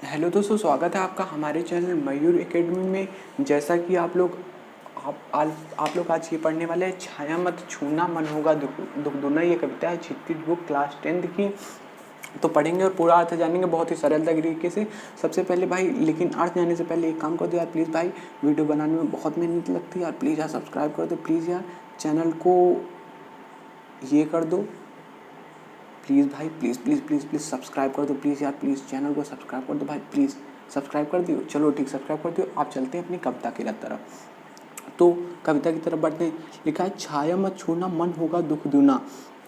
Hello दोस्तों, स्वागत है आपका हमारे चैनल मयूर एकेडमी में। जैसा कि आप लोग आज ये पढ़ने वाले हैं, छाया मत छूना मन होगा दुख दूना। ये कविता है क्षितिज बुक क्लास 10th की। तो पढ़ेंगे और पूरा अर्थ जानेंगे बहुत ही सरल तरीके से। सबसे पहले भाई, लेकिन अर्थ जाने से पहले एक काम कर दो यार प्लीज़ भाई, वीडियो बनाने में बहुत मेहनत लगती है यार, प्लीज़ यार सब्सक्राइब कर दो प्लीज़ यार, चैनल को ये कर दो प्लीज़ भाई, please please please please subscribe कर दो प्लीज़ यार, प्लीज़ चैनल को सब्सक्राइब कर दो भाई, प्लीज़ सब्सक्राइब कर दियो। चलो ठीक, सब्सक्राइब कर दियो। आप चलते हैं अपनी कविता की तरफ। तो कविता की तरफ बढ़ते हैं। लिखा है, छाया मत छूना मन होगा दुख दूना।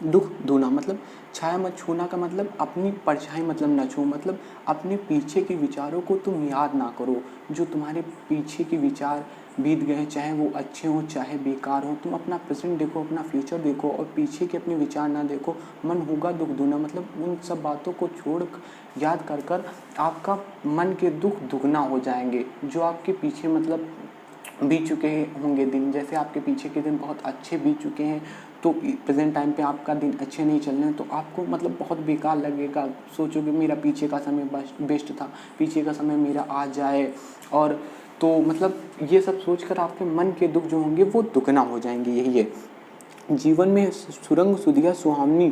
दुख दूना मतलब छाया मत छूना का मतलब अपनी परछाई मतलब ना छू, मतलब अपने पीछे के विचारों को तुम याद ना करो। जो तुम्हारे पीछे के विचार बीत गए, चाहे वो अच्छे हों चाहे बेकार हों, तुम अपना प्रेजेंट देखो, अपना फ्यूचर देखो और पीछे के अपने विचार ना देखो। मन होगा दुख दूना मतलब उन सब बातों को छोड़ याद कर कर आपका मन के दुख दुगना हो जाएंगे। जो आपके पीछे मतलब बीत चुके होंगे दिन, जैसे आपके पीछे के दिन बहुत अच्छे बीत चुके हैं, तो प्रेजेंट टाइम पे आपका दिन अच्छे नहीं चल रहे हैं, तो आपको मतलब बहुत बेकार लगेगा। सोचोगे मेरा पीछे का समय बेस्ट था, पीछे का समय मेरा आ जाए, और तो मतलब ये सब सोचकर आपके मन के दुख जो होंगे वो दुगना हो जाएंगे। यही है जीवन में सुरंग सुधिया सुहावनी,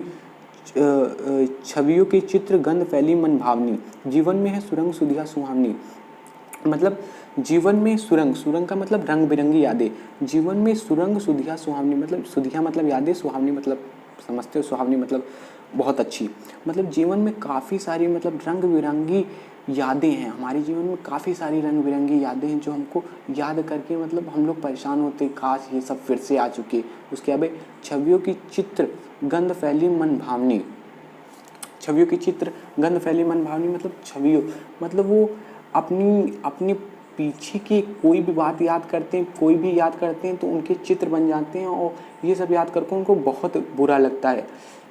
छवियों के चित्र गंध फैली मन भावनी। जीवन में है सुरंग सुधिया सुहावनी मतलब जीवन में सुरंग, सुरंग का मतलब रंग बिरंगी यादें। जीवन में सुरंग सुधिया सुहावनी मतलब सुधिया मतलब यादें, सुहावनी मतलब समझते हो, सुहावनी मतलब बहुत अच्छी। मतलब जीवन में काफ़ी सारी मतलब रंग बिरंगी यादें हैं। हमारे जीवन में काफ़ी सारी रंग बिरंगी यादें हैं जो हमको याद करके मतलब हम लोग परेशान होते, काश ये सब फिर से आ चुके। उसके अब छवियों की चित्र गंध फैली मन भावनी। छवियों की चित्र गंध फैली मन भावनी मतलब छवियों मतलब वो अपनी अपने पीछे की कोई भी बात याद करते हैं, कोई भी याद करते हैं तो उनके चित्र बन जाते हैं, और ये सब याद करके उनको बहुत बुरा लगता है,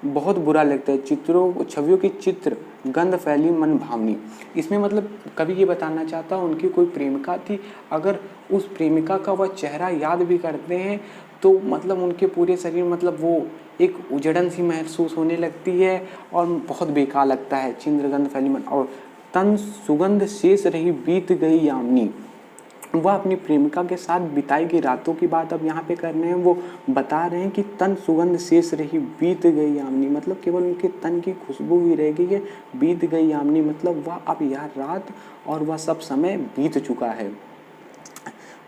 बहुत बुरा लगता है। चित्रों छवियों की चित्र गंध फैली मन भावनी, इसमें मतलब कवि ये बताना चाहता उनकी कोई प्रेमिका थी, अगर उस प्रेमिका का वह चेहरा याद भी करते हैं तो मतलब उनके पूरे शरीर मतलब वो एक उजड़न सी महसूस होने लगती है और बहुत बेकार लगता है। चिंद्रगंध फैली मन और तन सुगंध शेष रही बीत गई यामिनी। वह अपनी प्रेमिका के साथ बिताई गई रातों की बात अब यहाँ पे कर रहे हैं। वो बता रहे हैं कि तन सुगंध शेष रही बीत गई यामिनी मतलब केवल उनके तन की खुशबू ही रह गई है। बीत गई यामिनी मतलब वह अब यह रात और वह सब समय बीत चुका है।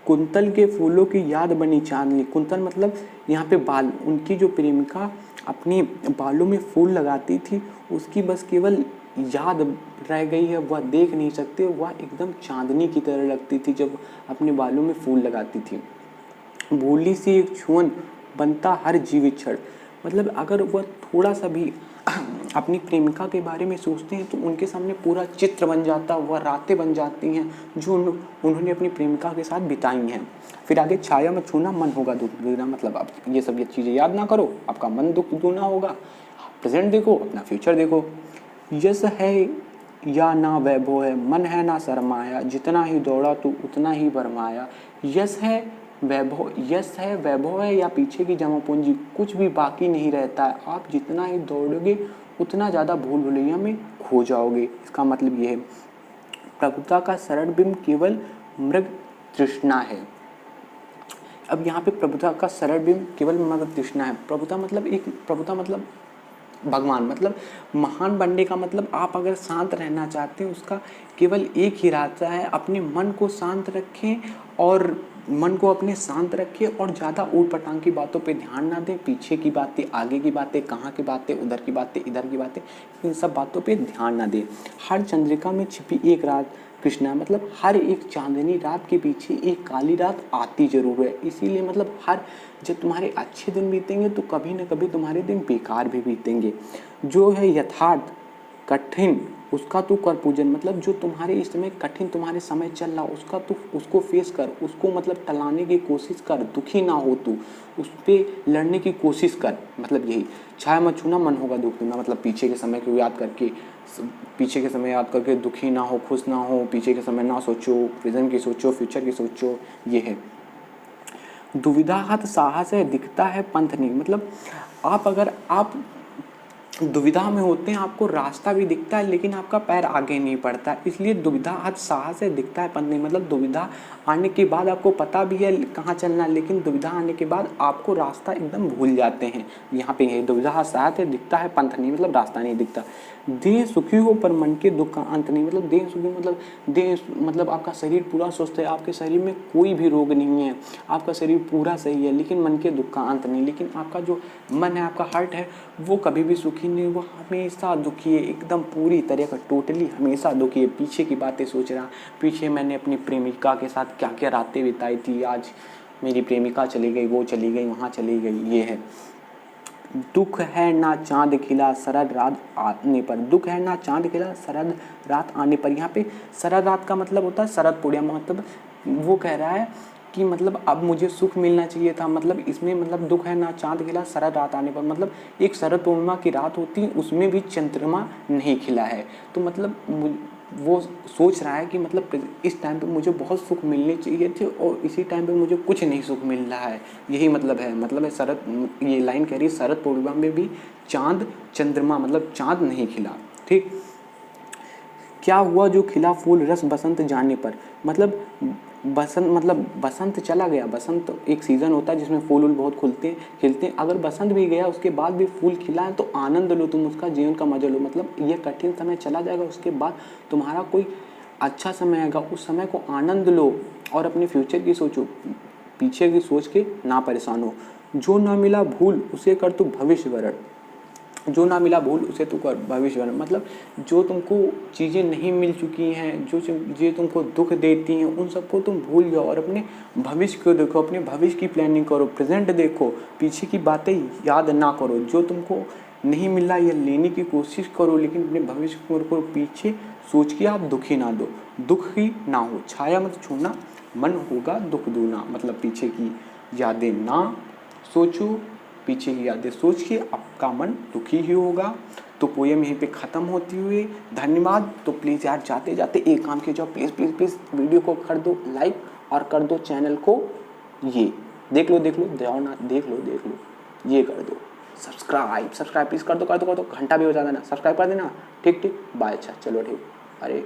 कुंतल के फूलों की याद बनी चांदनी। कुंतल मतलब यहाँ पे बाल, उनकी जो प्रेमिका अपनी बालों में फूल लगाती थी उसकी बस केवल याद रह गई है, वह देख नहीं सकते। वह एकदम चांदनी की तरह लगती थी जब अपने बालों में फूल लगाती थी। भूली सी एक छुअन बनता हर जीवित क्षण मतलब अगर वह थोड़ा सा भी अपनी प्रेमिका के बारे में सोचते हैं तो उनके सामने पूरा चित्र बन जाता, वह रातें बन जाती हैं जो उन्होंने अपनी प्रेमिका के साथ बिताई हैं। फिर आगे, छाया मत छूना मन होगा दुख दूना मतलब आप ये सब चीज़ें याद ना करो, आपका मन दुख दूना होगा। प्रेजेंट देखो, अपना फ्यूचर देखो। यश है या ना वैभव है, मन है ना शर्माया, जितना ही दौड़ा तू उतना ही भरमाया। यश है वैभव, यश है वैभव है या पीछे की जमा पूंजी, कुछ भी बाकी नहीं रहता है। आप जितना ही दौड़ोगे उतना ज़्यादा भूल भुलैया में खो जाओगे। इसका मतलब ये है, प्रभुता का सरल बिंब केवल मृग तृष्णा है। अब यहाँ पे प्रभुता का सरल बिंब केवल मृग तृष्णा है। प्रभुता मतलब भगवान, मतलब महान बनने का मतलब आप अगर शांत रहना चाहते हैं उसका केवल एक ही रास्ता है, अपने मन को शांत रखें और मन को अपने शांत रखें और ज़्यादा ऊट पटांग की बातों पे ध्यान ना दें। पीछे की बातें, आगे की बातें, कहाँ की बातें, उधर की बातें, इधर की बातें, इन सब बातों पे ध्यान ना दें। हर चंद्रिका में छिपी एक रात कृष्णा मतलब हर एक चांदनी रात के पीछे एक काली रात आती जरूर है। इसीलिए मतलब हर जब तुम्हारे अच्छे दिन बीतेंगे तो कभी न कभी तुम्हारे दिन बेकार भी बीतेंगे। जो है यथार्थ कठिन उसका तू कर पूजन मतलब जो तुम्हारे इस समय कठिन तुम्हारे समय चल रहा उसका तू उसको फेस कर, उसको मतलब टलाने की कोशिश कर, दुखी ना हो तू, उस पर लड़ने की कोशिश कर। मतलब यही, छाया मत छूना मन होगा दुख दूना मतलब पीछे के समय को याद करके, पीछे के समय याद करके दुखी ना हो, खुश ना हो, पीछे के समय ना सोचो, प्रेजेंट की सोचो, फ्यूचर की सोचो। ये है दुविधा हत साहस है दिखता है पंथ नहीं मतलब आप अगर आप दुविधा में होते हैं, आपको रास्ता भी दिखता है लेकिन आपका पैर आगे नहीं बढ़ता, इसलिए दुविधा आज साहस से दिखता है पंथ नहीं। मतलब दुविधा आने के बाद आपको पता भी है कहाँ चलना है, लेकिन दुविधा आने के बाद आपको रास्ता एकदम भूल जाते हैं। यहाँ पे है दुविधा साहस से दिखता है पंथ नहीं, मतलब रास्ता नहीं दिखता। देह सुखी हो पर मन के दुख का अंत नहीं। मतलब देह सुखी मतलब देह मतलब आपका शरीर पूरा स्वस्थ है, आपके शरीर में कोई भी रोग नहीं है, आपका शरीर पूरा सही है, लेकिन मन के दुख का अंत नहीं। लेकिन आपका जो मन है, आपका हार्ट है, वो कभी भी सुखी नहीं, वो हमेशा दुखी है, एकदम पूरी तरह का टोटली हमेशा दुखी है। पीछे की बातें सोच रहा, पीछे मैंने अपनी प्रेमिका के साथ क्या क्या रातें बिताई थी, आज मेरी प्रेमिका चली गई, वो चली गई, वहाँ चली गई, ये है। दुख है ना चांद खिला शरद रात आने पर। दुख है ना चांद खिला शरद रात आने पर। यहाँ पे शरद रात का मतलब होता है शरद पूर्णिमा। मतलब वो कह रहा है कि मतलब अब मुझे सुख मिलना चाहिए था। मतलब इसमें मतलब दुख है ना चांद खिला शरद रात आने पर, मतलब एक शरद पूर्णिमा की रात होती है, उसमें भी चंद्रमा नहीं खिला है। तो मतलब वो सोच रहा है कि मतलब इस टाइम पे मुझे बहुत सुख मिलने चाहिए थे और इसी टाइम पे मुझे कुछ नहीं सुख मिल रहा है। यही मतलब है शरद, ये लाइन कह रही है शरद पूर्णिमा में भी चंद्रमा मतलब चांद नहीं खिला। ठीक, क्या हुआ जो खिला फूल रस बसंत जाने पर। मतलब बसंत चला गया। बसंत एक सीज़न होता है जिसमें फूल बहुत खिलते हैं। अगर बसंत भी गया उसके बाद भी फूल खिला है तो आनंद लो, तुम उसका जीवन का मजा लो। मतलब ये कठिन समय चला जाएगा, उसके बाद तुम्हारा कोई अच्छा समय आएगा, उस समय को आनंद लो और अपने फ्यूचर की सोचो, पीछे की सोच के ना परेशान हो। जो ना मिला भूल उसे कर तू भविष्य वरण। जो ना मिला भूल उसे तू कर भविष्य वरण। मतलब जो तुमको चीज़ें नहीं मिल चुकी हैं, जो चीज़ें तुमको दुख देती हैं, उन सबको तुम भूल जाओ और अपने भविष्य को देखो, अपने भविष्य की प्लानिंग करो, प्रेजेंट देखो, पीछे की बातें याद ना करो। जो तुमको नहीं मिला ये लेने की कोशिश करो, लेकिन अपने भविष्य को पीछे सोच के आप दुखी ना दो, दुखी ना हो। छाया मत छूना मन होगा दुख दूना। मतलब पीछे की यादें ना सोचो, पीछे की यादें सोच के आपका मन दुखी ही होगा। तो पोएम यहीं पे ख़त्म होती हुई, धन्यवाद। तो प्लीज़ यार जाते जाते एक काम कीजिए, प्लीज़ प्लीज़ प्लीज़ वीडियो को कर दो लाइक और कर दो चैनल को, ये देख लो ध्यान ना, देख लो ये कर दो सब्सक्राइब प्लीज़ कर दो, घंटा भी हो जाता ना, सब्सक्राइब कर देना। ठीक बाय। अच्छा चलो ठीक। अरे